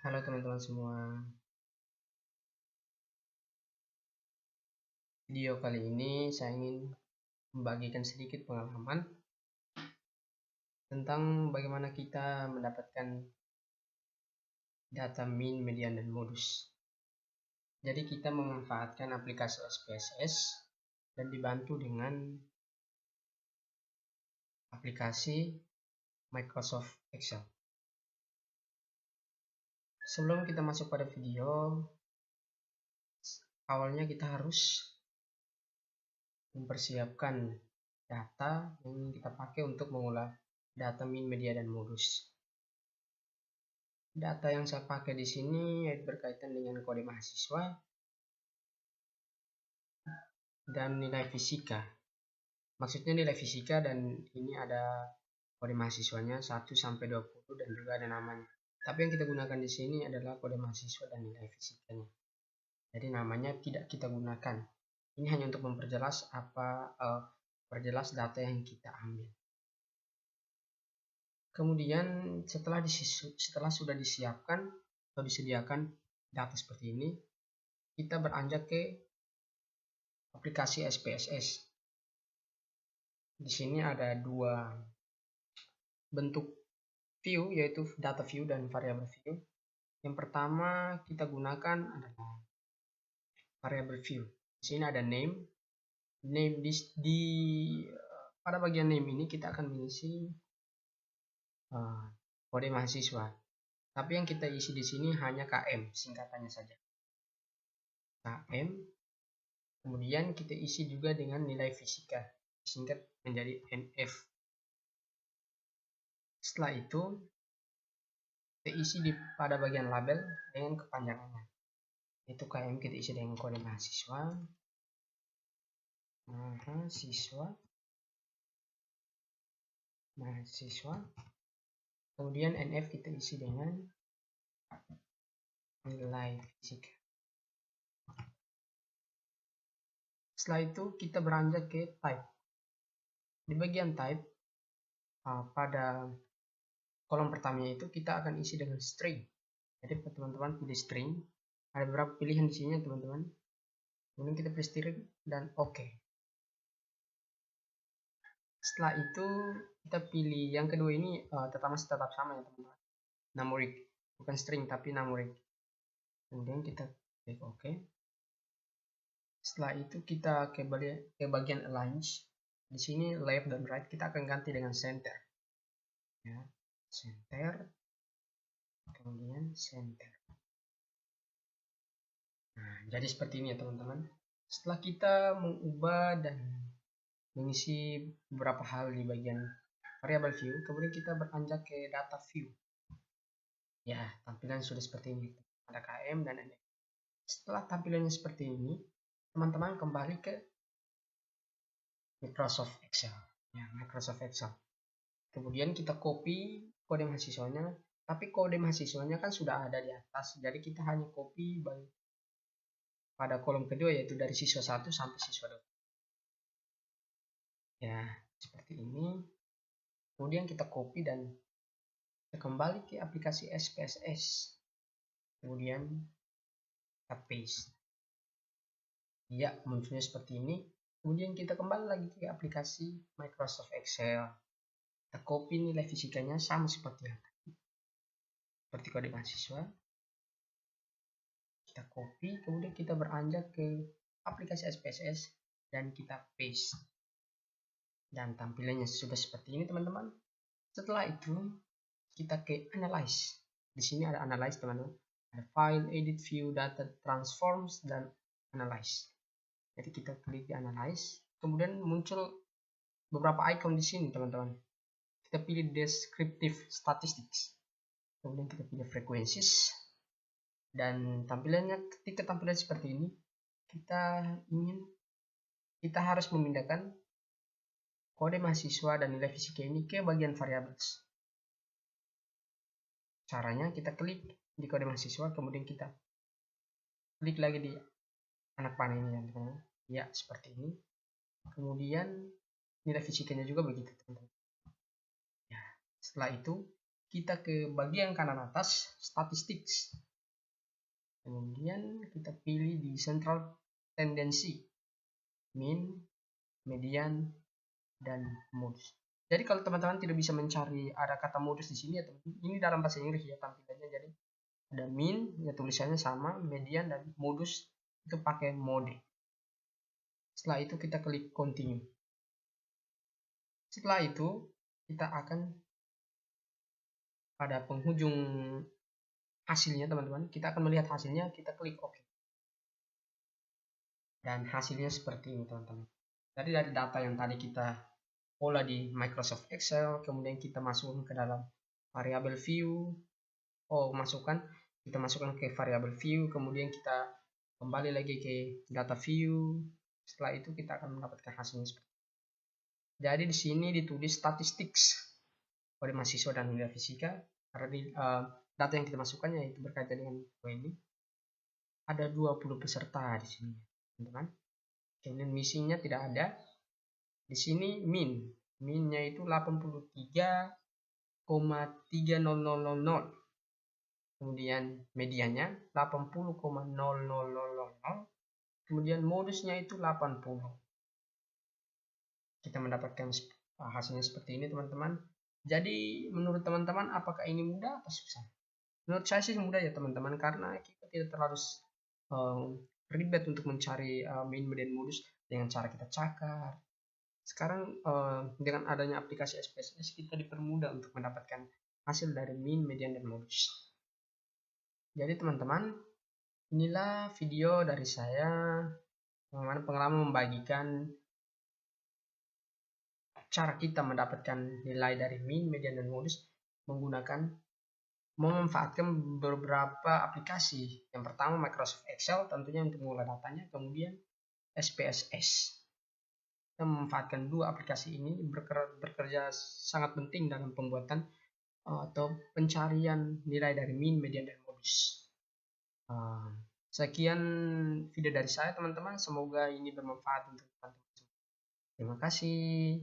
Halo teman-teman semua. Video kali ini saya ingin membagikan sedikit pengalaman tentang bagaimana kita mendapatkan data min, median, dan modus. Jadi kita memanfaatkan aplikasi SPSS dan dibantu dengan aplikasi Microsoft Excel. Sebelum kita masuk pada video, awalnya kita harus mempersiapkan data yang kita pakai untuk mengolah data min, media, dan modus. Data yang saya pakai di sini berkaitan dengan kode mahasiswa dan nilai fisika. Maksudnya nilai fisika, dan ini ada kode mahasiswanya 1 sampai 20 dan juga ada namanya. Tapi yang kita gunakan di sini adalah kode mahasiswa dan nilai fisikanya. Jadi namanya tidak kita gunakan. Ini hanya untuk memperjelas perjelas data yang kita ambil. Kemudian setelah sudah disiapkan atau disediakan data seperti ini, kita beranjak ke aplikasi SPSS. Di sini ada dua bentuk view, yaitu data view dan variable view. Yang pertama kita gunakan adalah variable view. Di sini ada name. Pada bagian name ini kita akan mengisi kode mahasiswa. Tapi yang kita isi di sini hanya KM, singkatannya saja. KM. Kemudian kita isi juga dengan nilai fisika, disingkat menjadi NF. Setelah itu kita isi pada bagian label dengan kepanjangannya. Itu KM kita isi dengan kode mahasiswa. Mahasiswa. Kemudian NF kita isi dengan nilai fisika. Setelah itu kita beranjak ke type. Di bagian type, pada kolom pertamanya itu kita akan isi dengan string. Jadi teman-teman pilih string. Ada beberapa pilihan di sini teman-teman. Kemudian kita pilih string dan OK. Setelah itu kita pilih yang kedua ini, tetap sama ya teman-teman. Numeric, bukan string tapi numeric. Kemudian kita klik OK. Setelah itu kita ke bagian align. Di sini left dan right kita akan ganti dengan center. Ya, center. Kemudian center. Nah, jadi seperti ini ya teman-teman. Setelah kita mengubah dan mengisi beberapa hal di bagian variable view, kemudian kita beranjak ke data view. Ya, tampilan sudah seperti ini. Ada KM dan NF. Setelah tampilannya seperti ini, teman-teman kembali ke Microsoft Excel. Ya, Microsoft Excel. Kemudian kita copy kode mahasiswanya, tapi kode mahasiswanya kan sudah ada di atas, jadi kita hanya copy pada kolom kedua, yaitu dari siswa 1 sampai siswa 2. Ya, seperti ini. Kemudian kita copy dan kita kembali ke aplikasi SPSS. Kemudian kita paste. Ya, munculnya seperti ini. Kemudian kita kembali lagi ke aplikasi Microsoft Excel. Kita copy nilai fisikanya sama seperti yang tadi. Seperti kode mahasiswa. Kita copy, kemudian kita beranjak ke aplikasi SPSS dan kita paste. Dan tampilannya sudah seperti ini teman-teman. Setelah itu kita ke analyze. Di sini ada analyze teman-teman. Ada file, edit, view, data, transforms, dan analyze. Jadi kita klik di analyze, kemudian muncul beberapa icon di sini teman-teman. Kita pilih descriptive statistics, kemudian kita pilih frequencies, dan tampilannya ketika tampilan seperti ini kita harus memindahkan kode mahasiswa dan nilai fisika ini ke bagian variables. Caranya kita klik di kode mahasiswa, kemudian kita klik lagi di anak panah ini teman-teman. Ya, seperti ini. Kemudian nilai fisikanya juga begitu teman-teman. Ya, setelah itu kita ke bagian kanan atas, statistics. Kemudian kita pilih di central tendency, mean, median, dan modus. Jadi kalau teman-teman tidak bisa mencari ada kata modus di sini ya teman-teman, ini dalam bahasa Inggris ya tampilannya. Jadi ada mean, ya tulisannya sama, median, dan modus itu pakai mode. Setelah itu kita klik continue. Setelah itu kita akan pada penghujung hasilnya teman-teman, kita akan melihat hasilnya, kita klik OK. Dan hasilnya seperti ini teman-teman. Jadi dari data yang tadi kita olah di Microsoft Excel, kemudian kita masukkan ke dalam variabel view. Kita masukkan ke variabel view, kemudian kita kembali lagi ke data view. Setelah itu kita akan mendapatkan hasilnya seperti ini. Jadi di sini ditulis statistics oleh mahasiswa dan nilai fisika, karena di data yang kita masukkan yaitu berkaitan dengan ini. Ada 20 peserta di sini, teman-teman. Kemudian misinya tidak ada. Di sini minnya itu 83,30000. Kemudian medianya 80,0000. Kemudian modusnya itu 80. Kita mendapatkan hasilnya seperti ini teman-teman. Jadi menurut teman-teman apakah ini mudah atau susah? Menurut saya sih mudah ya teman-teman, karena kita tidak terlalu ribet untuk mencari mean, median, modus dengan cara kita cakar. Sekarang dengan adanya aplikasi SPSS kita dipermudah untuk mendapatkan hasil dari mean, median, dan modus. Jadi teman-teman, inilah video dari saya pengalaman membagikan cara kita mendapatkan nilai dari mean, median, dan modus memanfaatkan beberapa aplikasi. Yang pertama Microsoft Excel tentunya untuk mengolah datanya, kemudian SPSS. Kita memanfaatkan dua aplikasi ini bekerja sangat penting dalam pembuatan atau pencarian nilai dari mean, median, dan modus. Sekian video dari saya teman-teman, semoga ini bermanfaat untuk teman-teman. Terima kasih.